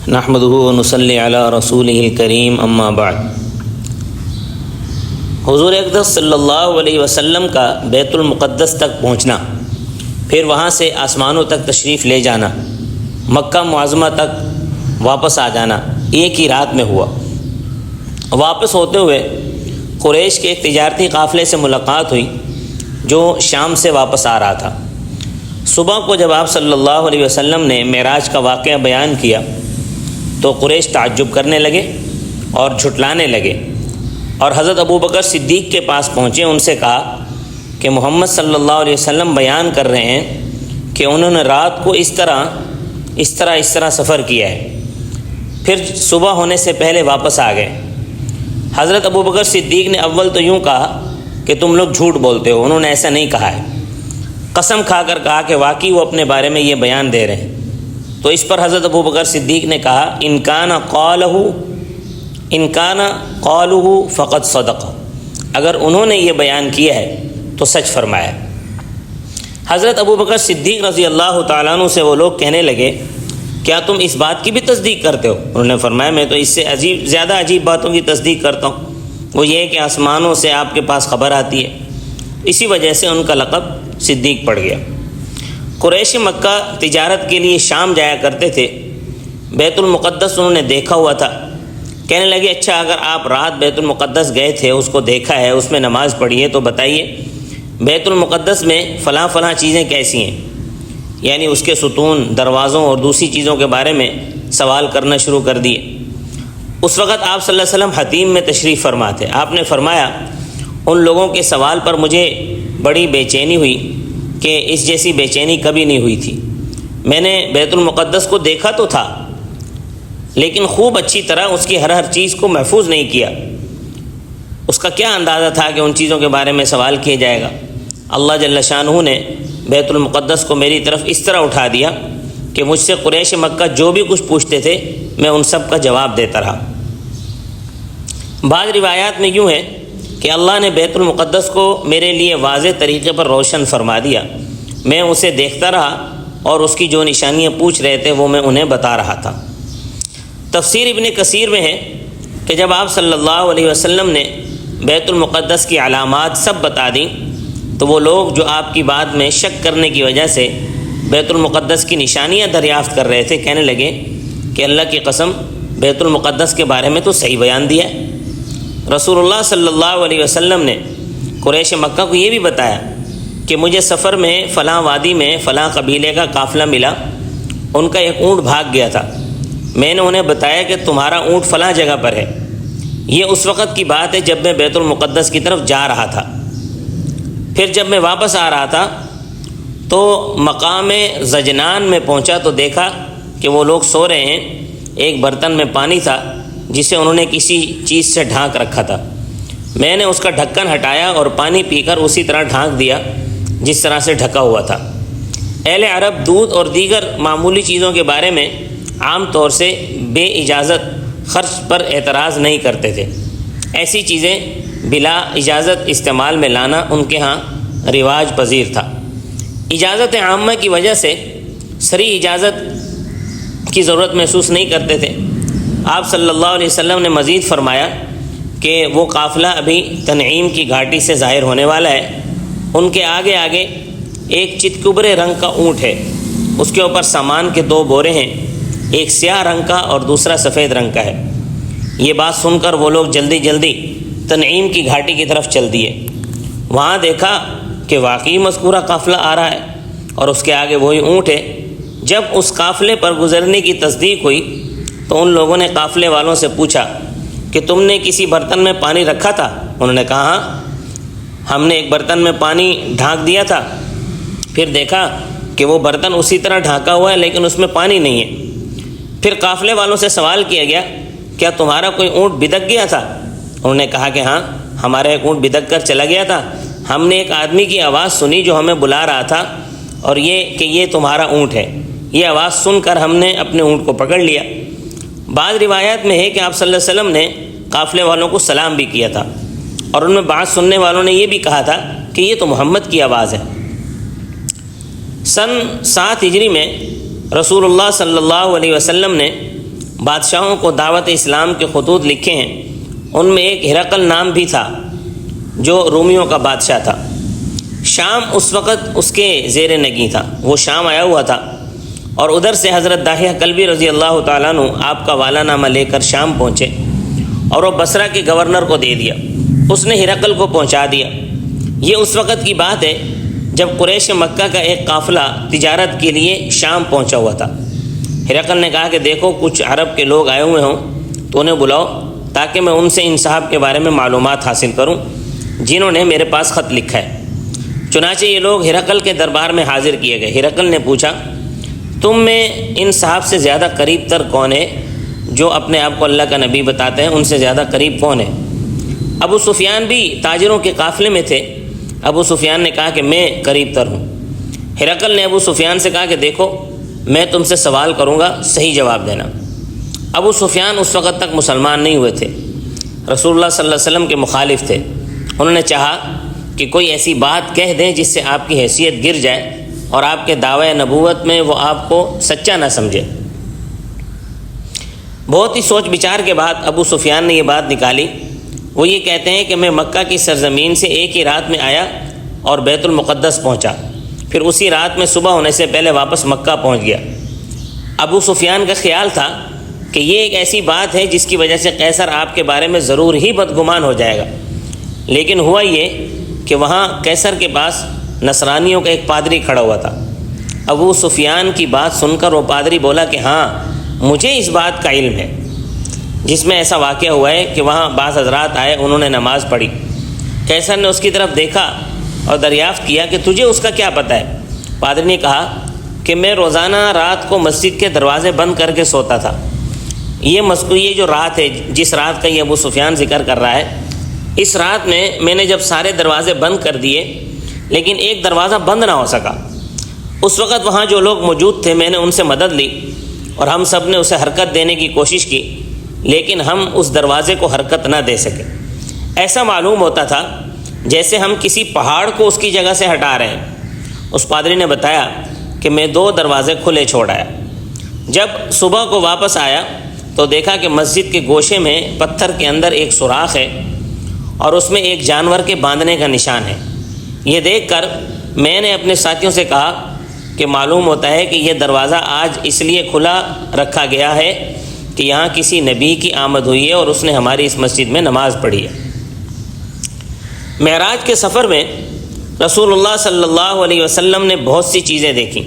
نحمده ونصلی علی رسولہ الکریم اما بعد۔ حضور اقدس صلی اللہ علیہ وسلم کا بیت المقدس تک پہنچنا، پھر وہاں سے آسمانوں تک تشریف لے جانا، مکہ معظمہ تک واپس آ جانا ایک ہی رات میں ہوا۔ واپس ہوتے ہوئے قریش کے ایک تجارتی قافلے سے ملاقات ہوئی جو شام سے واپس آ رہا تھا۔ صبح کو جب آپ صلی اللہ علیہ وسلم نے معراج کا واقعہ بیان کیا تو قریش تعجب کرنے لگے اور جھٹلانے لگے، اور حضرت ابوبکر صدیق کے پاس پہنچے، ان سے کہا کہ محمد صلی اللہ علیہ وسلم بیان کر رہے ہیں کہ انہوں نے رات کو اس طرح سفر کیا ہے، پھر صبح ہونے سے پہلے واپس آ گئے۔ حضرت ابوبکر صدیق نے اول تو یوں کہا کہ تم لوگ جھوٹ بولتے ہو، انہوں نے ایسا نہیں کہا ہے۔ قسم کھا کر کہا کہ واقعی وہ اپنے بارے میں یہ بیان دے رہے ہیں۔ تو اس پر حضرت ابوبکر صدیق نے کہا ان کان قالہ فقد صدق، اگر انہوں نے یہ بیان کیا ہے تو سچ فرمایا۔ حضرت ابوبکر صدیق رضی اللہ تعالیٰ عنہ سے وہ لوگ کہنے لگے کیا تم اس بات کی بھی تصدیق کرتے ہو؟ انہوں نے فرمایا میں تو اس سے زیادہ عجیب باتوں کی تصدیق کرتا ہوں، وہ یہ کہ آسمانوں سے آپ کے پاس خبر آتی ہے۔ اسی وجہ سے ان کا لقب صدیق پڑ گیا۔ قریش مکہ تجارت کے لیے شام جایا کرتے تھے۔ بیت المقدس انہوں نے دیکھا ہوا تھا۔ کہنے لگے اچھا اگر آپ رات بیت المقدس گئے تھے، اس کو دیکھا ہے، اس میں نماز پڑھی ہے، تو بتائیے بیت المقدس میں فلاں چیزیں کیسی ہیں، یعنی اس کے ستون، دروازوں اور دوسری چیزوں کے بارے میں سوال کرنا شروع کر دیے۔ اس وقت آپ صلی اللہ علیہ وسلم حتیم میں تشریف فرما تھے۔ آپ نے فرمایا ان لوگوں کے سوال پر مجھے بڑی بے چینی ہوئی کہ اس جیسی بے چینی کبھی نہیں ہوئی تھی۔ میں نے بیت المقدس کو دیکھا تو تھا، لیکن خوب اچھی طرح اس کی ہر چیز کو محفوظ نہیں کیا۔ اس کا کیا اندازہ تھا کہ ان چیزوں کے بارے میں سوال کیا جائے گا؟ اللہ جل شانہ نے بیت المقدس کو میری طرف اس طرح اٹھا دیا کہ مجھ سے قریش مکہ جو بھی کچھ پوچھتے تھے میں ان سب کا جواب دیتا رہا۔ بعض روایات میں یوں ہے کہ اللہ نے بیت المقدس کو میرے لیے واضح طریقے پر روشن فرما دیا۔ میں اسے دیکھتا رہا اور اس کی جو نشانیاں پوچھ رہے تھے وہ میں انہیں بتا رہا تھا۔ تفسیر ابن کثیر میں ہے کہ جب آپ صلی اللہ علیہ وسلم نے بیت المقدس کی علامات سب بتا دیں تو وہ لوگ جو آپ کی بات میں شک کرنے کی وجہ سے بیت المقدس کی نشانیاں دریافت کر رہے تھے کہنے لگے کہ اللہ کی قسم بیت المقدس کے بارے میں تو صحیح بیان دیا ہے۔ رسول اللہ صلی اللہ علیہ وسلم نے قریش مکہ کو یہ بھی بتایا کہ مجھے سفر میں فلاں وادی میں فلاں قبیلے کا قافلہ ملا، ان کا ایک اونٹ بھاگ گیا تھا، میں نے انہیں بتایا کہ تمہارا اونٹ فلاں جگہ پر ہے۔ یہ اس وقت کی بات ہے جب میں بیت المقدس کی طرف جا رہا تھا۔ پھر جب میں واپس آ رہا تھا تو مقام زجنان میں پہنچا تو دیکھا کہ وہ لوگ سو رہے ہیں۔ ایک برتن میں پانی تھا جسے انہوں نے کسی چیز سے ڈھانک رکھا تھا۔ میں نے اس کا ڈھکن ہٹایا اور پانی پی کر اسی طرح ڈھانک دیا جس طرح سے ڈھکا ہوا تھا۔ اہل عرب دودھ اور دیگر معمولی چیزوں کے بارے میں عام طور سے بے اجازت خرچ پر اعتراض نہیں کرتے تھے۔ ایسی چیزیں بلا اجازت استعمال میں لانا ان کے ہاں رواج پذیر تھا۔ اجازت عامہ کی وجہ سے صریح اجازت کی ضرورت محسوس نہیں کرتے تھے۔ آپ صلی اللہ علیہ وسلم نے مزید فرمایا کہ وہ قافلہ ابھی تنعیم کی گھاٹی سے ظاہر ہونے والا ہے۔ ان کے آگے ایک چتکبرے رنگ کا اونٹ ہے، اس کے اوپر سامان کے 2 بورے ہیں، ایک سیاہ رنگ کا اور دوسرا سفید رنگ کا ہے۔ یہ بات سن کر وہ لوگ جلدی تنعیم کی گھاٹی کی طرف چل دیے۔ وہاں دیکھا کہ واقعی مذکورہ قافلہ آ رہا ہے اور اس کے آگے وہی اونٹ ہے۔ جب اس قافلے پر گزرنے کی تصدیق ہوئی تو ان لوگوں نے قافلے والوں سے پوچھا کہ تم نے کسی برتن میں پانی رکھا تھا؟ انہوں نے کہا ہاں، ہم نے ایک برتن میں پانی ڈھانک دیا تھا، پھر دیکھا کہ وہ برتن اسی طرح ڈھانکا ہوا ہے لیکن اس میں پانی نہیں ہے۔ پھر قافلے والوں سے سوال کیا گیا کیا تمہارا کوئی اونٹ بدک گیا تھا؟ انہوں نے کہا کہ ہاں، ہمارا ایک اونٹ بدک کر چلا گیا تھا، ہم نے ایک آدمی کی آواز سنی جو ہمیں بلا رہا تھا اور یہ کہ یہ تمہارا اونٹ ہے۔ یہ آواز سن کر ہم نے اپنے اونٹ کو پکڑ لیا۔ بعض روایات میں ہے کہ آپ صلی اللہ علیہ وسلم نے قافلے والوں کو سلام بھی کیا تھا، اور ان میں بعض سننے والوں نے یہ بھی کہا تھا کہ یہ تو محمد کی آواز ہے۔ سن 7 ہجری میں رسول اللہ صلی اللہ علیہ وسلم نے بادشاہوں کو دعوت اسلام کے خطوط لکھے ہیں، ان میں ایک ہرقل نام بھی تھا جو رومیوں کا بادشاہ تھا۔ شام اس وقت اس کے زیر نگیں تھا، وہ شام آیا ہوا تھا، اور ادھر سے حضرت داہیہ کلبی رضی اللہ تعالیٰ عنہ آپ کا والا نامہ لے کر شام پہنچے اور وہ بصرہ کے گورنر کو دے دیا، اس نے ہرقل کو پہنچا دیا۔ یہ اس وقت کی بات ہے جب قریش مکہ کا ایک قافلہ تجارت کے لیے شام پہنچا ہوا تھا۔ ہرقل نے کہا کہ دیکھو کچھ عرب کے لوگ آئے ہوئے ہوں تو انہیں بلاؤ تاکہ میں ان سے ان صاحب کے بارے میں معلومات حاصل کروں جنہوں نے میرے پاس خط لکھا ہے۔ چنانچہ یہ لوگ ہرقل کے دربار میں حاضر کیے گئے۔ ہرقل نے پوچھا تم میں ان صاحب سے زیادہ قریب تر کون ہے جو اپنے آپ کو اللہ کا نبی بتاتے ہیں، ان سے زیادہ قریب کون ہے؟ ابو سفیان بھی تاجروں کے قافلے میں تھے۔ ابو سفیان نے کہا کہ میں قریب تر ہوں۔ ہرقل نے ابو سفیان سے کہا کہ دیکھو میں تم سے سوال کروں گا، صحیح جواب دینا۔ ابو سفیان اس وقت تک مسلمان نہیں ہوئے تھے، رسول اللہ صلی اللہ علیہ وسلم کے مخالف تھے۔ انہوں نے چاہا کہ کوئی ایسی بات کہہ دیں جس سے آپ کی حیثیت گر جائے اور آپ کے دعوی نبوت میں وہ آپ کو سچا نہ سمجھے۔ بہت ہی سوچ بچار کے بعد ابو سفیان نے یہ بات نکالی۔ وہ یہ کہتے ہیں کہ میں مکہ کی سرزمین سے ایک ہی رات میں آیا اور بیت المقدس پہنچا، پھر اسی رات میں صبح ہونے سے پہلے واپس مکہ پہنچ گیا۔ ابو سفیان کا خیال تھا کہ یہ ایک ایسی بات ہے جس کی وجہ سے قیصر آپ کے بارے میں ضرور ہی بدگمان ہو جائے گا، لیکن ہوا یہ کہ وہاں قیصر کے پاس نصرانیوں کا ایک پادری کھڑا ہوا تھا۔ ابو سفیان کی بات سن کر وہ پادری بولا کہ ہاں مجھے اس بات کا علم ہے، جس میں ایسا واقعہ ہوا ہے کہ وہاں بعض حضرات آئے، انہوں نے نماز پڑھی۔ قیصر نے اس کی طرف دیکھا اور دریافت کیا کہ تجھے اس کا کیا پتہ ہے؟ پادری نے کہا کہ میں روزانہ رات کو مسجد کے دروازے بند کر کے سوتا تھا۔ یہ جو رات ہے، جس رات کا یہ ابو سفیان ذکر کر رہا ہے، اس رات میں نے جب سارے دروازے بند کر دیے لیکن ایک دروازہ بند نہ ہو سکا، اس وقت وہاں جو لوگ موجود تھے میں نے ان سے مدد لی اور ہم سب نے اسے حرکت دینے کی کوشش کی، لیکن ہم اس دروازے کو حرکت نہ دے سکے۔ ایسا معلوم ہوتا تھا جیسے ہم کسی پہاڑ کو اس کی جگہ سے ہٹا رہے ہیں۔ اس پادری نے بتایا کہ میں 2 دروازے کھلے چھوڑ آیا۔ جب صبح کو واپس آیا تو دیکھا کہ مسجد کے گوشے میں پتھر کے اندر ایک سوراخ ہے اور اس میں ایک جانور کے باندھنے کا نشان ہے۔ یہ دیکھ کر میں نے اپنے ساتھیوں سے کہا کہ معلوم ہوتا ہے کہ یہ دروازہ آج اس لیے کھلا رکھا گیا ہے کہ یہاں کسی نبی کی آمد ہوئی ہے اور اس نے ہماری اس مسجد میں نماز پڑھی ہے۔ معراج کے سفر میں رسول اللہ صلی اللہ علیہ وسلم نے بہت سی چیزیں دیکھیں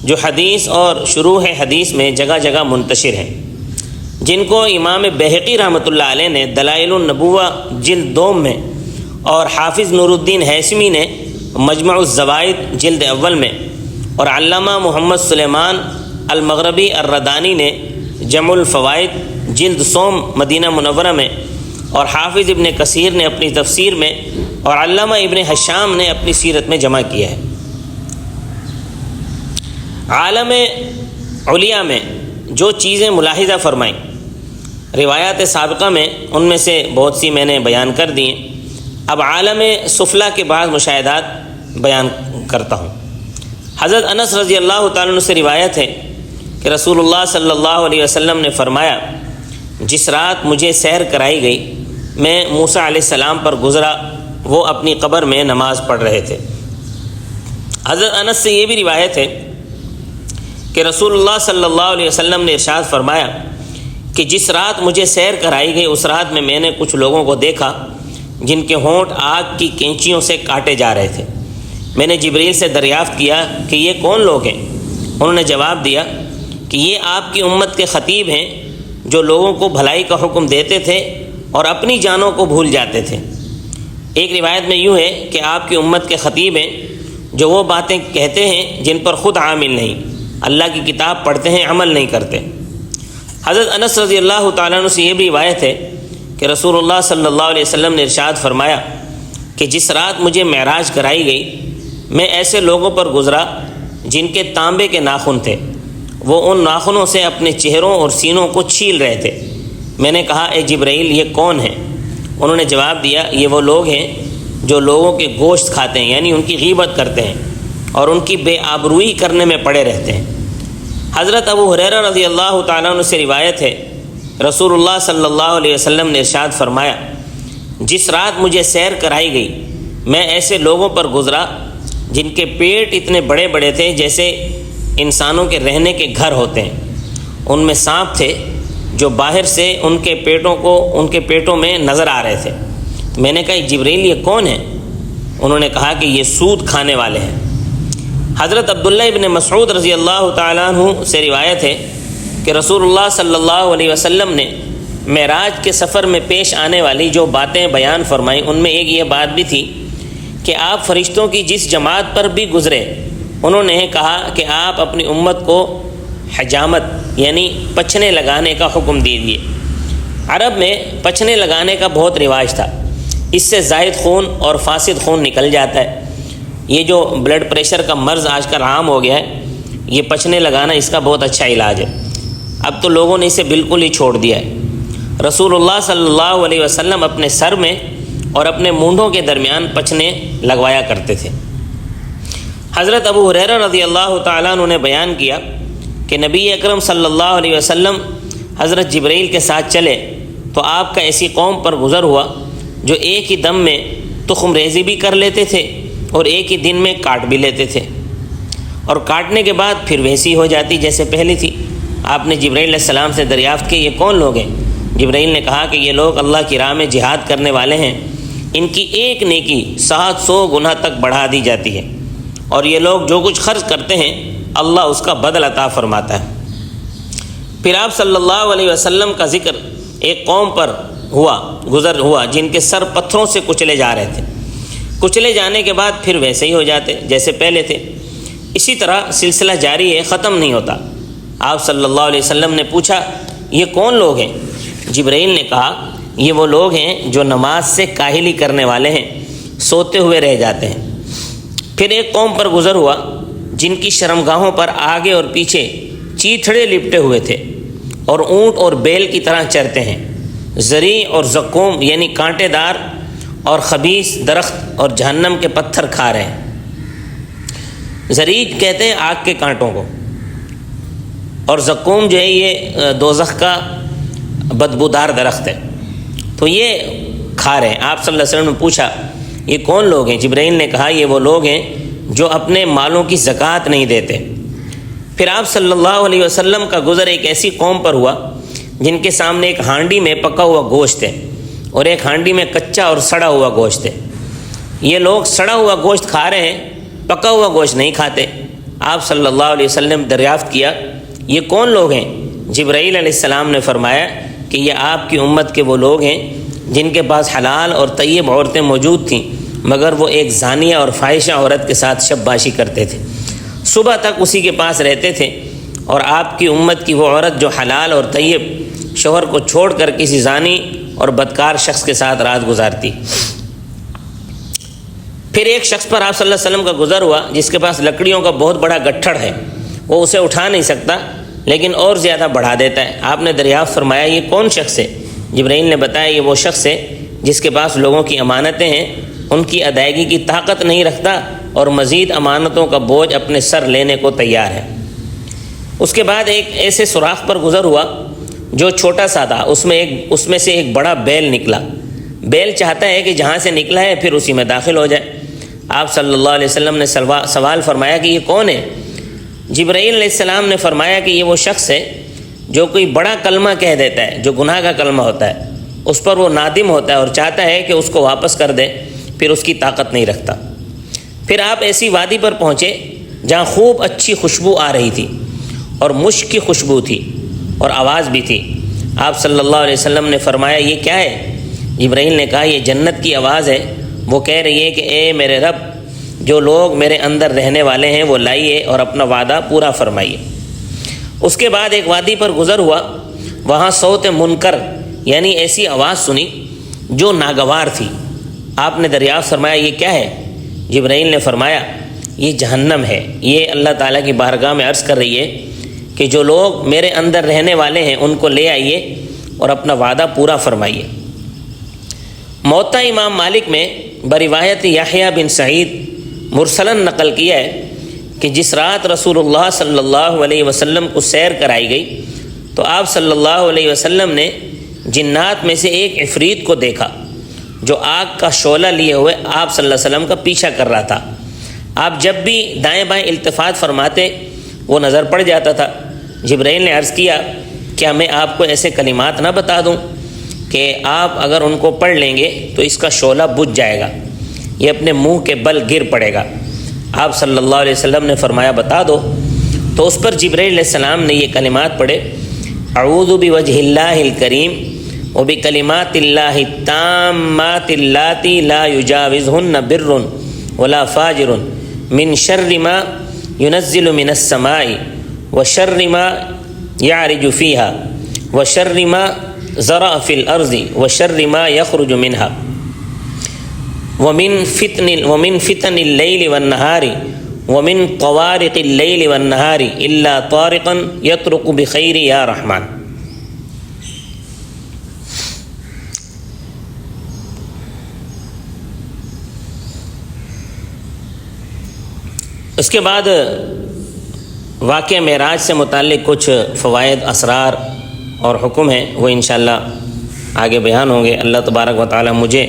جو حدیث اور شروح حدیث میں جگہ جگہ منتشر ہیں، جن کو امام بہقی رحمۃ اللہ علیہ نے دلائل النبوہ جلد 2 میں اور حافظ نور الدین ہیثمی نے مجمع الزوائد جلد اول میں اور علامہ محمد سلیمان المغربی الردانی نے جمع الفوائد جلد سوم مدینہ منورہ میں اور حافظ ابن کثیر نے اپنی تفسیر میں اور علامہ ابن حشام نے اپنی سیرت میں جمع کیا ہے۔ عالم علیا میں جو چیزیں ملاحظہ فرمائیں روایات سابقہ میں، ان میں سے بہت سی میں نے بیان کر دی ہیں۔ اب عالم سفلا کے بعض مشاہدات بیان کرتا ہوں۔ حضرت انس رضی اللہ تعالیٰ عنہ سے روایت ہے کہ رسول اللہ صلی اللہ علیہ وسلم نے فرمایا جس رات مجھے سیر کرائی گئی میں موسیٰ علیہ السلام پر گزرا، وہ اپنی قبر میں نماز پڑھ رہے تھے۔ حضرت انس سے یہ بھی روایت ہے کہ رسول اللہ صلی اللہ علیہ وسلم نے ارشاد فرمایا کہ جس رات مجھے سیر کرائی گئی اس رات میں نے کچھ لوگوں کو دیکھا جن کے ہونٹ آگ کی کینچیوں سے کاٹے جا رہے تھے۔ میں نے جبریل سے دریافت کیا کہ یہ کون لوگ ہیں؟ انہوں نے جواب دیا کہ یہ آپ کی امت کے خطیب ہیں جو لوگوں کو بھلائی کا حکم دیتے تھے اور اپنی جانوں کو بھول جاتے تھے۔ ایک روایت میں یوں ہے کہ آپ کی امت کے خطیب ہیں جو وہ باتیں کہتے ہیں جن پر خود عامل نہیں، اللہ کی کتاب پڑھتے ہیں عمل نہیں کرتے۔ حضرت انس رضی اللہ تعالیٰ عنہ سے یہ بھی روایت ہے کہ رسول اللہ صلی اللہ علیہ وسلم نے ارشاد فرمایا کہ جس رات مجھے معراج کرائی گئی میں ایسے لوگوں پر گزرا جن کے تانبے کے ناخن تھے، وہ ان ناخنوں سے اپنے چہروں اور سینوں کو چھیل رہے تھے۔ میں نے کہا اے جبرائیل یہ کون ہیں؟ انہوں نے جواب دیا یہ وہ لوگ ہیں جو لوگوں کے گوشت کھاتے ہیں، یعنی ان کی غیبت کرتے ہیں اور ان کی بے آبروئی کرنے میں پڑے رہتے ہیں۔ حضرت ابو ہریرہ رضی اللہ تعالیٰ عنہ سے روایت ہے، رسول اللہ صلی اللہ علیہ وسلم نے ارشاد فرمایا، جس رات مجھے سیر کرائی گئی میں ایسے لوگوں پر گزرا جن کے پیٹ اتنے بڑے بڑے تھے جیسے انسانوں کے رہنے کے گھر ہوتے ہیں، ان میں سانپ تھے جو باہر سے ان کے پیٹوں میں نظر آ رہے تھے۔ میں نے کہا جبرائیل یہ کون ہیں؟ انہوں نے کہا کہ یہ سود کھانے والے ہیں۔ حضرت عبداللہ ابن مسعود رضی اللہ تعالیٰ عنہ سے روایت ہے کہ رسول اللہ صلی اللہ علیہ وسلم نے معراج کے سفر میں پیش آنے والی جو باتیں بیان فرمائیں ان میں ایک یہ بات بھی تھی کہ آپ فرشتوں کی جس جماعت پر بھی گزرے انہوں نے کہا کہ آپ اپنی امت کو حجامت یعنی پچھنے لگانے کا حکم دیجیے۔ عرب میں پچھنے لگانے کا بہت رواج تھا، اس سے زائد خون اور فاسد خون نکل جاتا ہے۔ یہ جو بلڈ پریشر کا مرض آج کل عام ہو گیا ہے، یہ پچھنے لگانا اس کا بہت اچھا علاج ہے۔ اب تو لوگوں نے اسے بالکل ہی چھوڑ دیا ہے۔ رسول اللہ صلی اللہ علیہ وسلم اپنے سر میں اور اپنے مونڈھوں کے درمیان پچھنے لگوایا کرتے تھے۔ حضرت ابو ہریرہ رضی اللہ تعالیٰ عنہ نے بیان کیا کہ نبی اکرم صلی اللہ علیہ وسلم حضرت جبرائیل کے ساتھ چلے تو آپ کا ایسی قوم پر گزر ہوا جو ایک ہی دم میں تخم ریزی بھی کر لیتے تھے اور ایک ہی دن میں کاٹ بھی لیتے تھے، اور کاٹنے کے بعد پھر ویسی ہو جاتی جیسے پہلی تھی۔ آپ نے جبرائیل علیہ السلام سے دریافت کی یہ کون لوگ ہیں؟ جبرائیل نے کہا کہ یہ لوگ اللہ کی راہ میں جہاد کرنے والے ہیں، ان کی ایک نیکی 700 گنا تک بڑھا دی جاتی ہے، اور یہ لوگ جو کچھ خرچ کرتے ہیں اللہ اس کا بدل عطا فرماتا ہے۔ پھر آپ صلی اللہ علیہ وسلم کا ذکر ایک قوم پر گزر ہوا جن کے سر پتھروں سے کچلے جا رہے تھے، کچلے جانے کے بعد پھر ویسے ہی ہو جاتے جیسے پہلے تھے۔ اسی طرح سلسلہ جاری ہے، ختم نہیں ہوتا۔ آپ صلی اللہ علیہ وسلم نے پوچھا یہ کون لوگ ہیں؟ جبرائیل نے کہا یہ وہ لوگ ہیں جو نماز سے کاہلی کرنے والے ہیں، سوتے ہوئے رہ جاتے ہیں۔ پھر ایک قوم پر گزر ہوا جن کی شرمگاہوں پر آگے اور پیچھے چیتھڑے لپٹے ہوئے تھے اور اونٹ اور بیل کی طرح چرتے ہیں، زرع اور زقوم یعنی کانٹے دار اور خبیث درخت اور جہنم کے پتھر کھا رہے ہیں۔ زریج کہتے ہیں آگ کے کانٹوں کو، اور زقوم جو ہے یہ دوزخ کا بدبودار درخت ہے، تو یہ کھا رہے ہیں۔ آپ صلی اللہ علیہ وسلم نے پوچھا یہ کون لوگ ہیں؟ جبرائیل نے کہا یہ وہ لوگ ہیں جو اپنے مالوں کی زکوٰۃ نہیں دیتے۔ پھر آپ صلی اللہ علیہ وسلم کا گزر ایک ایسی قوم پر ہوا جن کے سامنے ایک ہانڈی میں پکا ہوا گوشت ہے اور ایک ہانڈی میں کچا اور سڑا ہوا گوشت ہے۔ یہ لوگ سڑا ہوا گوشت کھا رہے ہیں، پکا ہوا گوشت نہیں کھاتے۔ آپ صلی اللہ علیہ وسلم دریافت کیا یہ کون لوگ ہیں؟ جبرائیل علیہ السلام نے فرمایا کہ یہ آپ کی امت کے وہ لوگ ہیں جن کے پاس حلال اور طیب عورتیں موجود تھیں، مگر وہ ایک زانیہ اور فاحشہ عورت کے ساتھ شب باشی کرتے تھے، صبح تک اسی کے پاس رہتے تھے۔ اور آپ کی امت کی وہ عورت جو حلال اور طیب شوہر کو چھوڑ کر کسی زانی اور بدکار شخص کے ساتھ رات گزارتی۔ پھر ایک شخص پر آپ صلی اللہ علیہ وسلم کا گزر ہوا جس کے پاس لکڑیوں کا بہت بڑا گٹھڑ ہے، وہ اسے اٹھا نہیں سکتا لیکن اور زیادہ بڑھا دیتا ہے۔ آپ نے دریافت فرمایا یہ کون شخص ہے؟ جبرائیل نے بتایا یہ وہ شخص ہے جس کے پاس لوگوں کی امانتیں ہیں، ان کی ادائیگی کی طاقت نہیں رکھتا اور مزید امانتوں کا بوجھ اپنے سر لینے کو تیار ہے۔ اس کے بعد ایک ایسے سوراخ پر گزر ہوا جو چھوٹا سا تھا، اس میں سے ایک بڑا بیل نکلا۔ بیل چاہتا ہے کہ جہاں سے نکلا ہے پھر اسی میں داخل ہو جائے۔ آپ صلی اللہ علیہ وسلم نے سوال فرمایا کہ یہ کون ہے؟ جبرائیل علیہ السلام نے فرمایا کہ یہ وہ شخص ہے جو کوئی بڑا کلمہ کہہ دیتا ہے، جو گناہ کا کلمہ ہوتا ہے، اس پر وہ نادم ہوتا ہے اور چاہتا ہے کہ اس کو واپس کر دے، پھر اس کی طاقت نہیں رکھتا۔ پھر آپ ایسی وادی پر پہنچے جہاں خوب اچھی خوشبو آ رہی تھی اور مشک کی خوشبو تھی اور آواز بھی تھی۔ آپ صلی اللہ علیہ وسلم نے فرمایا یہ کیا ہے؟ جبرائیل نے کہا یہ جنت کی آواز ہے، وہ کہہ رہی ہے کہ اے میرے رب، جو لوگ میرے اندر رہنے والے ہیں وہ لائیے اور اپنا وعدہ پورا فرمائیے۔ اس کے بعد ایک وادی پر گزر ہوا، وہاں صوت منکر یعنی ایسی آواز سنی جو ناگوار تھی۔ آپ نے دریافت فرمایا یہ کیا ہے؟ جبرائیل نے فرمایا یہ جہنم ہے، یہ اللہ تعالیٰ کی بارگاہ میں عرض کر رہی ہے کہ جو لوگ میرے اندر رہنے والے ہیں ان کو لے آئیے اور اپنا وعدہ پورا فرمائیے۔ موطا امام مالک میں بروایت یحییٰ بن سعید مرسلاً نقل کیا ہے کہ جس رات رسول اللہ صلی اللہ علیہ وسلم کو سیر کرائی گئی تو آپ صلی اللہ علیہ وسلم نے جنات میں سے ایک عفریت کو دیکھا جو آگ کا شعلہ لیے ہوئے آپ صلی اللہ علیہ وسلم کا پیچھا کر رہا تھا۔ آپ جب بھی دائیں بائیں التفات فرماتے وہ نظر پڑ جاتا تھا۔ جبرائیل نے عرض کیا کیا میں آپ کو ایسے کلمات نہ بتا دوں کہ آپ اگر ان کو پڑھ لیں گے تو اس کا شعلہ بجھ جائے گا، یہ اپنے منہ کے بل گر پڑے گا۔ آپ صلی اللہ علیہ وسلم نے فرمایا بتا دو، تو اس پر جبرائیل علیہ السلام نے یہ کلمات پڑھے، اعوذ بوجہ اللہ الکریم وبکلمات اللہ التامات اللاتی لا یجاوزہن بر ولا فاجر من شر ما ينزل من السماء وشر ما يعرج فيها وشر ما زرع في الارض وشر ما يخرج منها ومن فتن الليل والنهار ومن طوارق الليل والنهار الا طارقا يطرق بخير يا رحمن۔ اس کے بعد واقعہ معراج سے متعلق کچھ فوائد، اسرار اور حکم ہیں، وہ انشاءاللہ آگے بیان ہوں گے۔ اللہ تبارک و تعالی مجھے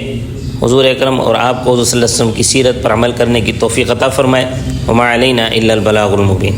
حضور اکرم اور آپ کو حضور صلی اللہ علیہ وسلم کی سیرت پر عمل کرنے کی توفیق عطا فرمائے۔ وما علینا الا البلاغ المبین۔